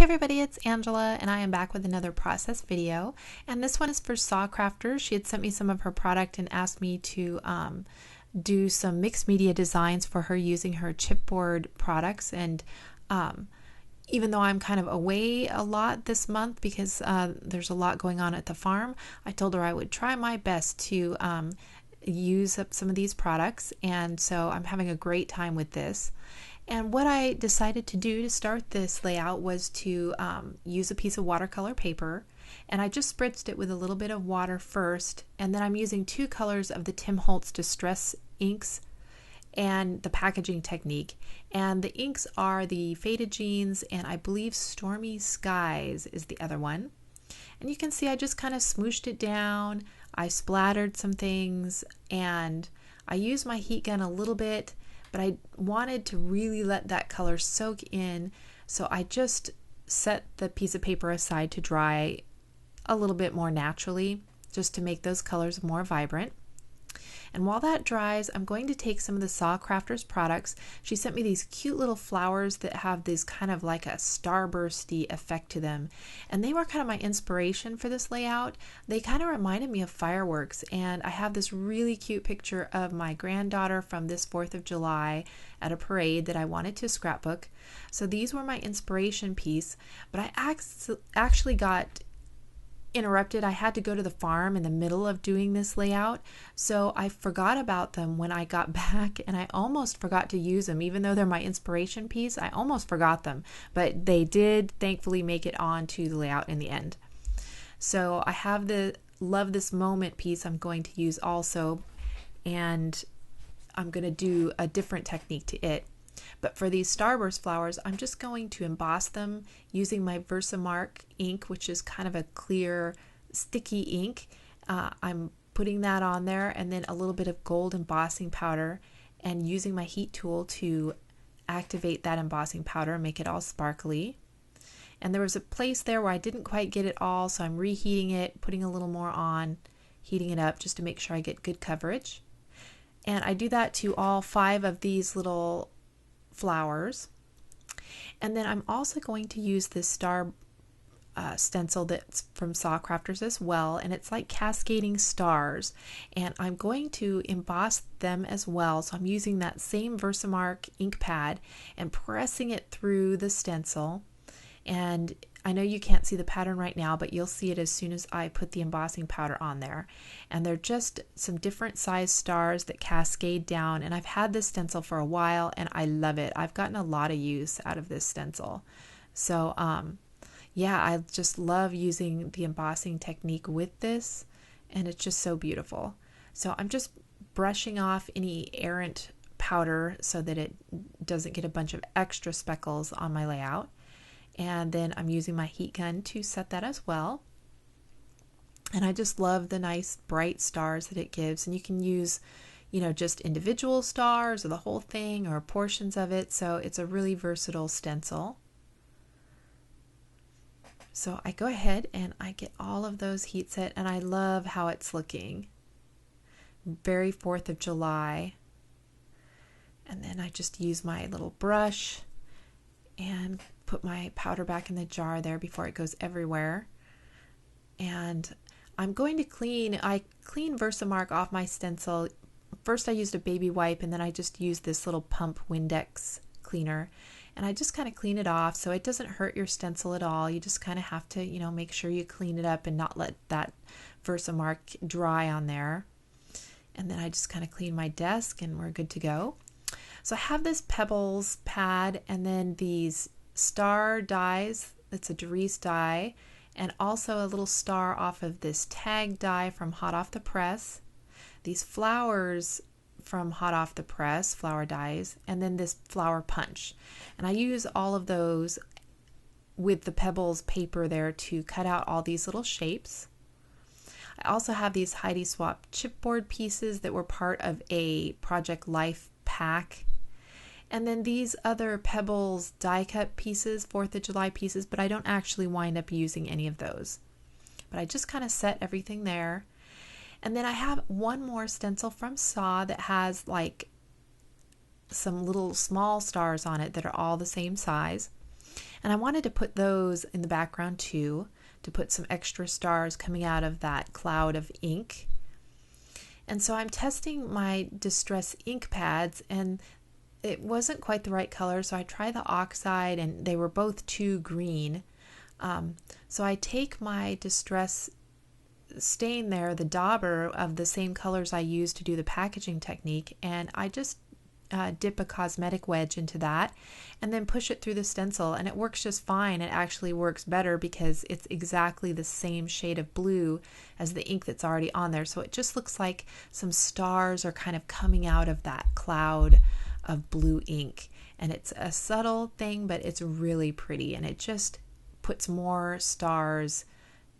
everybody, it's Angela and I am back with another process video, and this one is for SaCrafters. She had sent me some of her product and asked me to do some mixed media designs for her using her chipboard products. And even though I'm kind of away a lot this month because there's a lot going on at the farm, I told her I would try my best to use up some of these products, and so I'm having a great time with this. And what I decided to do to start this layout was to use a piece of watercolor paper, and I just spritzed it with a little bit of water first, and then I'm using two colors of the Tim Holtz Distress inks and the packaging technique. And the inks are the Faded Jeans and I believe Stormy Skies is the other one. And you can see I just kind of smooshed it down, I splattered some things, and I used my heat gun a little bit, but I wanted to really let that color soak in, so I just set the piece of paper aside to dry a little bit more naturally, just to make those colors more vibrant. And while that dries, I'm going to take some of the SaCrafters products. She sent me these cute little flowers that have this kind of like a starbursty effect to them. And they were kind of my inspiration for this layout. They kind of reminded me of fireworks. And I have this really cute picture of my granddaughter from this 4th of July at a parade that I wanted to scrapbook. So these were my inspiration piece. But I actually got interrupted. I had to go to the farm in the middle of doing this layout, so I forgot about them when I got back, and I almost forgot to use them. Even though they're my inspiration piece, I almost forgot them, but they did thankfully make it on to the layout in the end. So I have the Love This Moment piece I'm going to use also, and I'm going to do a different technique to it. But for these starburst flowers, I'm just going to emboss them using my Versamark ink, which is kind of a clear, sticky ink. I'm putting that on there, and then a little bit of gold embossing powder, and using my heat tool to activate that embossing powder and make it all sparkly. And there was a place there where I didn't quite get it all, so I'm reheating it, putting a little more on, heating it up just to make sure I get good coverage. And I do that to all 5 of these little flowers. And then I'm also going to use this star stencil that's from SaCrafters as well, and it's like cascading stars, and I'm going to emboss them as well. So I'm using that same Versamark ink pad and pressing it through the stencil. And I know you can't see the pattern right now, but you'll see it as soon as I put the embossing powder on there. And they're just some different size stars that cascade down. And I've had this stencil for a while and I love it. I've gotten a lot of use out of this stencil. So yeah, I just love using the embossing technique with this, and it's just so beautiful. So I'm just brushing off any errant powder so that it doesn't get a bunch of extra speckles on my layout. And then I'm using my heat gun to set that as well. And I just love the nice bright stars that it gives. And you can use, you know, just individual stars or the whole thing or portions of it. So it's a really versatile stencil. So I go ahead and I get all of those heat set, and I love how it's looking. Very 4th of July. And then I just use my little brush and put my powder back in the jar there before it goes everywhere. And I'm going to I clean Versamark off my stencil. First I used a baby wipe, and then I just used this little pump Windex cleaner. And I just kind of clean it off so it doesn't hurt your stencil at all. You just kind of have to, you know, make sure you clean it up and not let that Versamark dry on there. And then I just kind of clean my desk and we're good to go. So I have this Pebbles pad, and then these star dies. It's a Doris die, and also a little star off of this tag die from Hot Off the Press. These flowers from Hot Off the Press, flower dies, and then this flower punch. And I use all of those with the Pebbles paper there to cut out all these little shapes. I also have these Heidi Swap chipboard pieces that were part of a Project Life pack. And then these other Pebbles die cut pieces, 4th of July pieces, but I don't actually wind up using any of those. But I just kind of set everything there. And then I have one more stencil from Sa that has like some little small stars on it that are all the same size. And I wanted to put those in the background too, to put some extra stars coming out of that cloud of ink. And so I'm testing my Distress ink pads, and it wasn't quite the right color, so I tried the oxide and they were both too green. So I take my Distress stain there, the dauber of the same colors I used to do the packaging technique, and I just dip a cosmetic wedge into that and then push it through the stencil, and it works just fine. It actually works better because it's exactly the same shade of blue as the ink that's already on there, so it just looks like some stars are kind of coming out of that cloud of blue ink. And it's a subtle thing, but it's really pretty, and it just puts more stars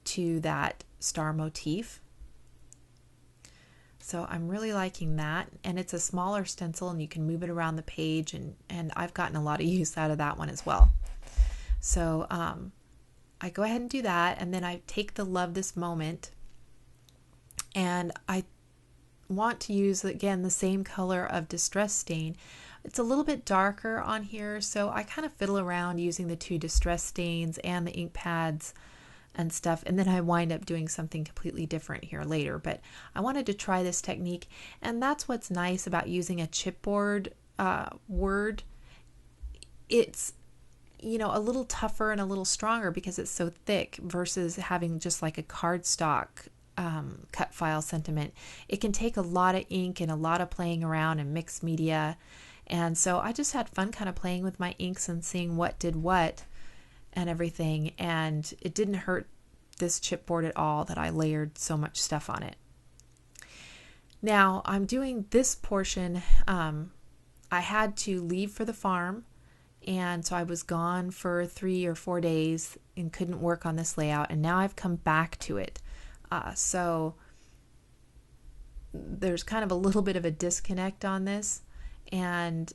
to that star motif. So I'm really liking that, and it's a smaller stencil and you can move it around the page, and I've gotten a lot of use out of that one as well. So I go ahead and do that, and then I take the Love This Moment, and I want to use again the same color of Distress stain. It's a little bit darker on here, so I kind of fiddle around using the two Distress stains and the ink pads and stuff, and then I wind up doing something completely different here later. But I wanted to try this technique, and that's what's nice about using a chipboard word. It's, you know, a little tougher and a little stronger because it's so thick versus having just like a cardstock cut file sentiment. It can take a lot of ink and a lot of playing around and mixed media, and so I just had fun kind of playing with my inks and seeing what did what and everything, and it didn't hurt this chipboard at all that I layered so much stuff on it. Now I'm doing this portion. I had to leave for the farm, and so I was gone for 3 or 4 days and couldn't work on this layout, and now I've come back to it. So there's kind of a little bit of a disconnect on this, and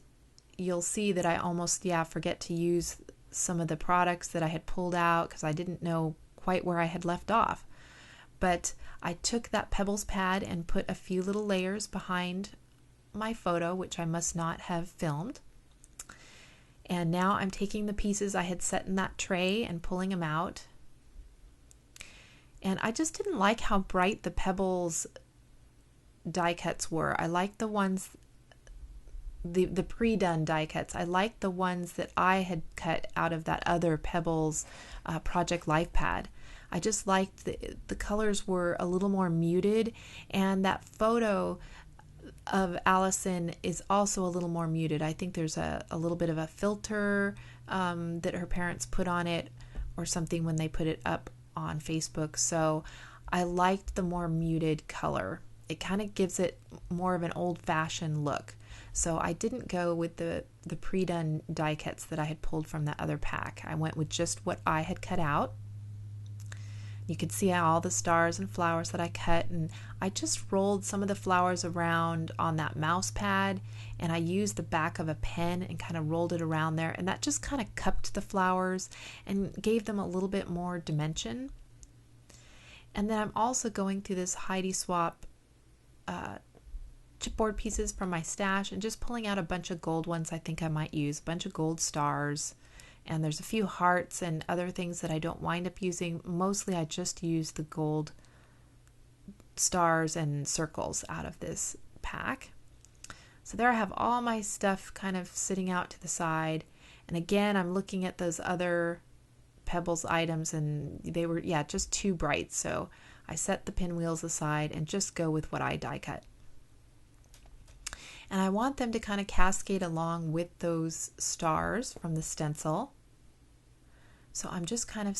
you'll see that I almost forget to use some of the products that I had pulled out because I didn't know quite where I had left off. But I took that Pebbles pad and put a few little layers behind my photo, which I must not have filmed. And now I'm taking the pieces I had set in that tray and pulling them out. And I just didn't like how bright the Pebbles die cuts were. I liked the ones, the pre-done die cuts. I liked the ones that I had cut out of that other Pebbles Project Life pad. I just liked the colors were a little more muted, and that photo of Allison is also a little more muted. I think there's a little bit of a filter that her parents put on it or something when they put it up on Facebook. So I liked the more muted color. It kind of gives it more of an old-fashioned look. So I didn't go with the pre-done die cuts that I had pulled from that other pack. I went with just what I had cut out. You could see all the stars and flowers that I cut, and I just rolled some of the flowers around on that mouse pad, and I used the back of a pen and kind of rolled it around there, and that just kind of cupped the flowers and gave them a little bit more dimension. And then I'm also going through this Heidi Swap chipboard pieces from my stash and just pulling out a bunch of gold ones I think I might use, a bunch of gold stars. And there's a few hearts and other things that I don't wind up using. Mostly I just use the gold stars and circles out of this pack. So there I have all my stuff kind of sitting out to the side. And again, I'm looking at those other Pebbles items, and they were, just too bright. So I set the pinwheels aside and just go with what I die cut. And I want them to kind of cascade along with those stars from the stencil. So I'm just kind of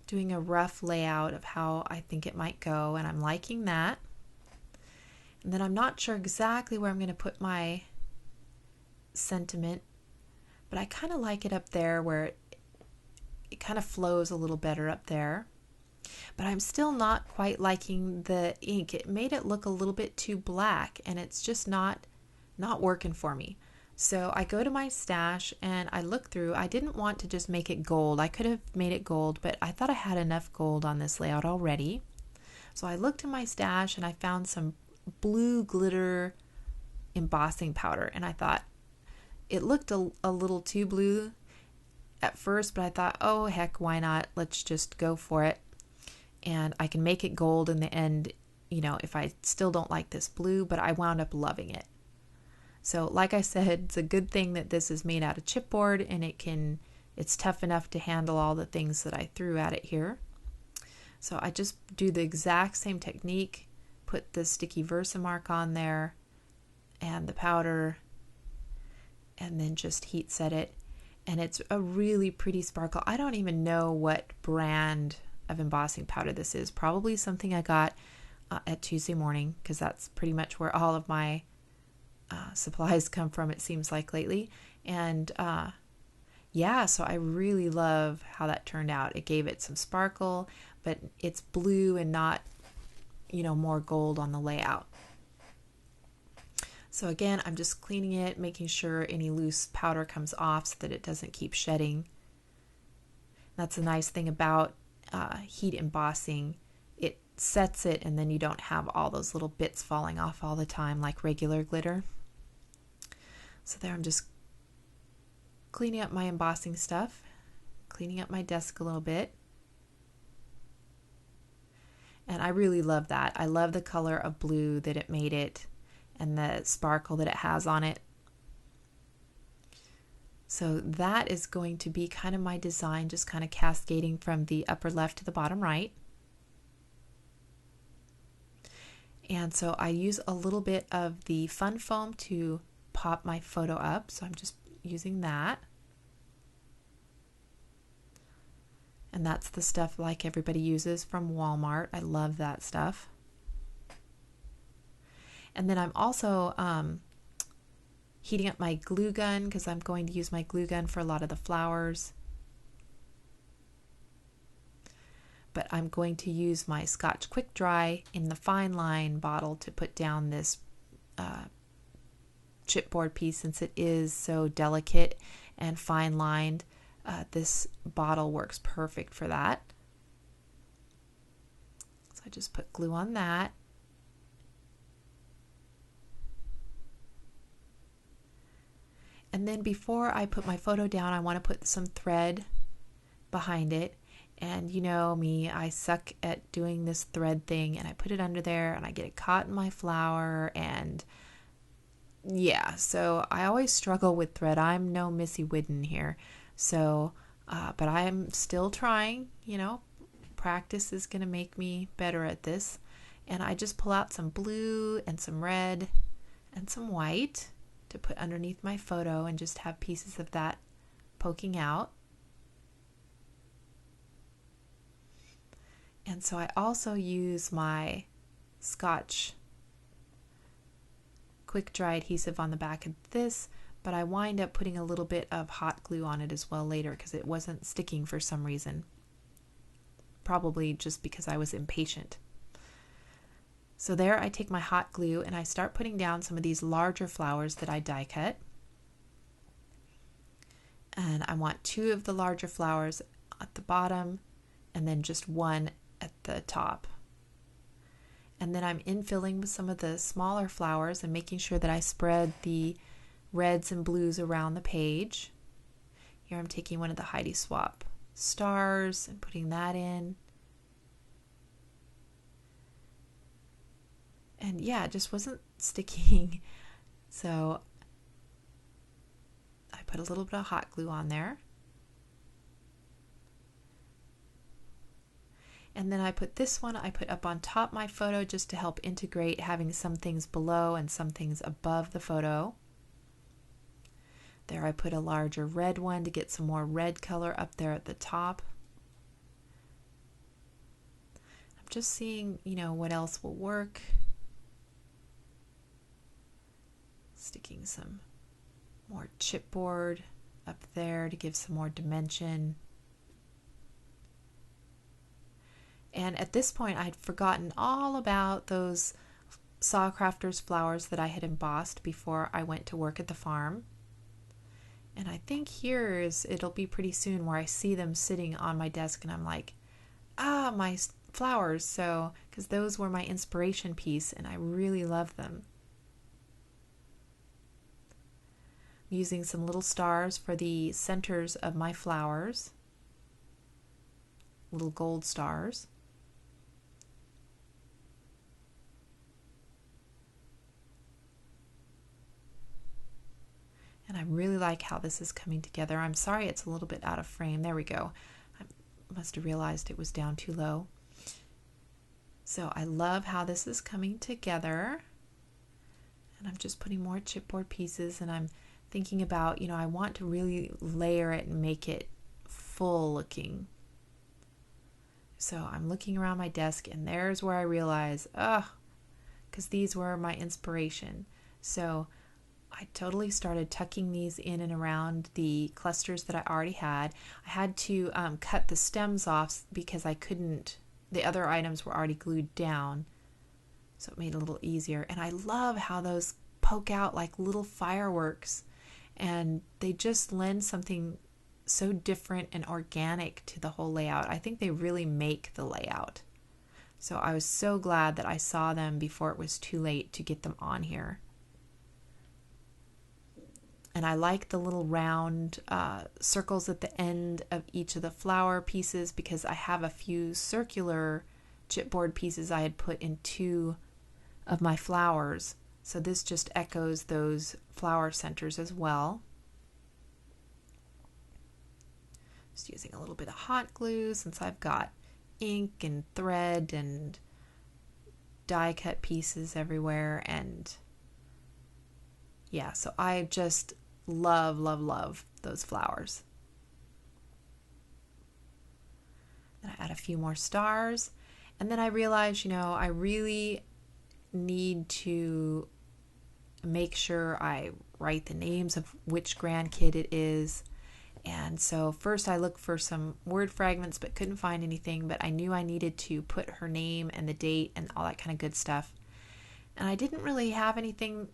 doing a rough layout of how I think it might go, and I'm liking that. And then I'm not sure exactly where I'm going to put my sentiment, but I kind of like it up there where it kind of flows a little better up there. But I'm still not quite liking the ink. It made it look a little bit too black, and it's just not working for me. So I go to my stash and I look through. I didn't want to just make it gold. I could have made it gold, but I thought I had enough gold on this layout already. So I looked in my stash and I found some blue glitter embossing powder, and I thought it looked a little too blue, at first, but I thought, oh heck, why not? Let's just go for it. And I can make it gold in the end, you know, if I still don't like this blue, but I wound up loving it. So like I said, it's a good thing that this is made out of chipboard, and it's tough enough to handle all the things that I threw at it here. So I just do the exact same technique, put the sticky Versamark on there and the powder, and then just heat set it. And it's a really pretty sparkle. I don't even know what brand of embossing powder this is. Probably something I got at Tuesday Morning, because that's pretty much where all of my supplies come from, it seems like lately. And yeah, so I really love how that turned out. It gave it some sparkle, but it's blue and not, you know, more gold on the layout. So again, I'm just cleaning it, making sure any loose powder comes off so that it doesn't keep shedding. That's a nice thing about heat embossing. It sets it, and then you don't have all those little bits falling off all the time like regular glitter. So there, I'm just cleaning up my embossing stuff, cleaning up my desk a little bit. And I really love that. I love the color of blue that it made it and the sparkle that it has on it. So that is going to be kind of my design, just kind of cascading from the upper left to the bottom right. And so I use a little bit of the fun foam to pop my photo up. So I'm just using that. And that's the stuff like everybody uses from Walmart. I love that stuff. And then I'm also heating up my glue gun, because I'm going to use my glue gun for a lot of the flowers. But I'm going to use my Scotch Quick Dry in the fine line bottle to put down this chipboard piece, since it is so delicate and fine lined. This bottle works perfect for that. So I just put glue on that. And then before I put my photo down, I want to put some thread behind it. And you know me, I suck at doing this thread thing, and I put it under there and I get it caught in my flower, and yeah, so I always struggle with thread. I'm no Missy Whidden here. So, but I'm still trying, you know, practice is going to make me better at this. And I just pull out some blue and some red and some white to put underneath my photo, and just have pieces of that poking out. And so I also use my Scotch Quick Dry adhesive on the back of this, but I wind up putting a little bit of hot glue on it as well later, because it wasn't sticking for some reason. Probably just because I was impatient. So there, I take my hot glue and I start putting down some of these larger flowers that I die cut. And I want 2 of the larger flowers at the bottom, and then just 1 at the top. And then I'm infilling with some of the smaller flowers and making sure that I spread the reds and blues around the page. Here I'm taking one of the Heidi Swapp stars and putting that in. And yeah, it just wasn't sticking. So I put a little bit of hot glue on there. And then I put this one, I put up on top my photo just to help integrate having some things below and some things above the photo. There I put a larger red one to get some more red color up there at the top. I'm just seeing, you know, what else will work. Sticking some more chipboard up there to give some more dimension. And at this point, I'd forgotten all about those SaCrafters flowers that I had embossed before I went to work at the farm. And I think it'll be pretty soon where I see them sitting on my desk and I'm like, ah, my flowers. So, because those were my inspiration piece and I really love them. using some little stars for the centers of my flowers, little gold stars. And I really like how this is coming together. I'm sorry it's a little bit out of frame. There we go. I must have realized it was down too low. So I love how this is coming together. And I'm just putting more chipboard pieces, and I'm thinking about, I want to really layer it and make it full looking. So I'm looking around my desk, and there's where I realize, because these were my inspiration. So I totally started tucking these in and around the clusters that I already had. I had to cut the stems off because I couldn't, the other items were already glued down. So it made it a little easier. And I love how those poke out like little fireworks. And they just lend something so different and organic to the whole layout. I think they really make the layout. So I was so glad that I saw them before it was too late to get them on here. And I like the little round circles at the end of each of the flower pieces because I have a few circular chipboard pieces I had put in 2 of my flowers. So this just echoes those flower centers as well. Just using a little bit of hot glue since I've got ink and thread and die cut pieces everywhere. And yeah, so I just love, love, love those flowers. Then I add a few more stars. And then I realized, I really need to make sure I write the names of which grandkid it is. And so first I looked for some word fragments but couldn't find anything, but I knew I needed to put her name and the date and all that kind of good stuff. And I didn't really have anything.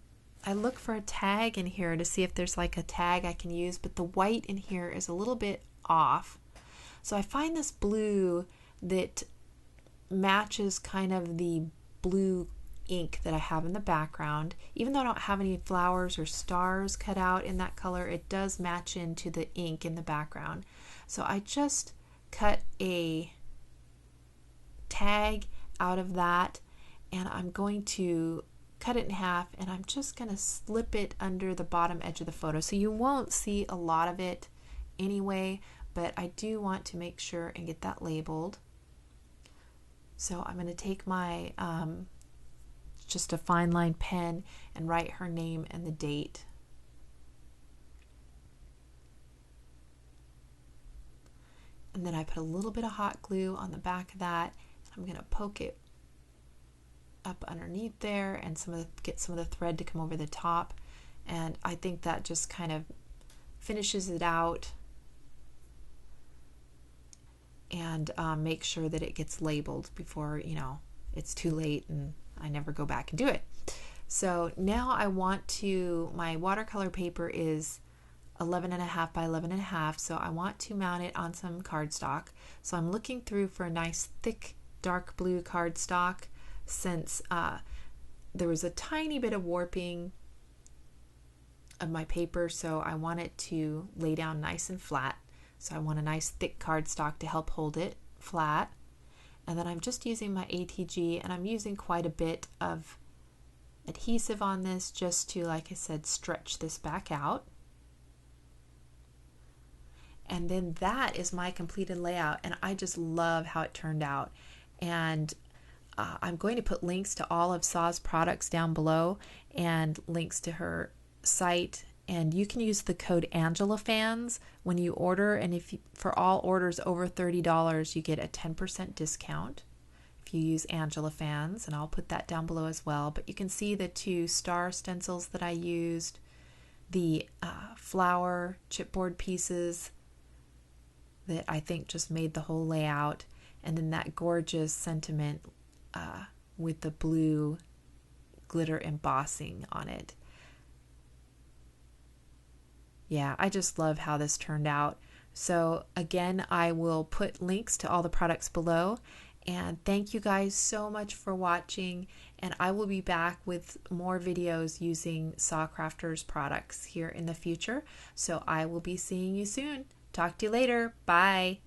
I looked for a tag in here to see if there's like a tag I can use, but the white in here is a little bit off. So I find this blue that matches kind of the blue ink that I have in the background. Even though I don't have any flowers or stars cut out in that color, it does match into the ink in the background. So I just cut a tag out of that, and I'm going to cut it in half, and I'm just going to slip it under the bottom edge of the photo. So you won't see a lot of it anyway, but I do want to make sure and get that labeled. So I'm going to take my just a fine line pen and write her name and the date. And then I put a little bit of hot glue on the back of that. I'm going to poke it up underneath there and get some of the thread to come over the top. And I think that just kind of finishes it out and make sure that it gets labeled before, it's too late and I never go back and do it. So now I want my watercolor paper is 11.5 by 11.5, so I want to mount it on some cardstock. So I'm looking through for a nice thick dark blue cardstock since there was a tiny bit of warping of my paper, so I want it to lay down nice and flat. So I want a nice thick cardstock to help hold it flat. And then I'm just using my ATG, and I'm using quite a bit of adhesive on this just to, like I said, stretch this back out. And then that is my completed layout, and I just love how it turned out. And I'm going to put links to all of Sa's products down below and links to her site. And you can use the code AngelaFans when you order, and for all orders over $30, you get a 10% discount if you use AngelaFans, and I'll put that down below as well. But you can see the 2 star stencils that I used, the flower chipboard pieces that I think just made the whole layout, and then that gorgeous sentiment with the blue glitter embossing on it. Yeah, I just love how this turned out. So again, I will put links to all the products below, And thank you guys so much for watching, and I will be back with more videos using SaCrafters products here in the future. So I will be seeing you soon. Talk to you later. Bye.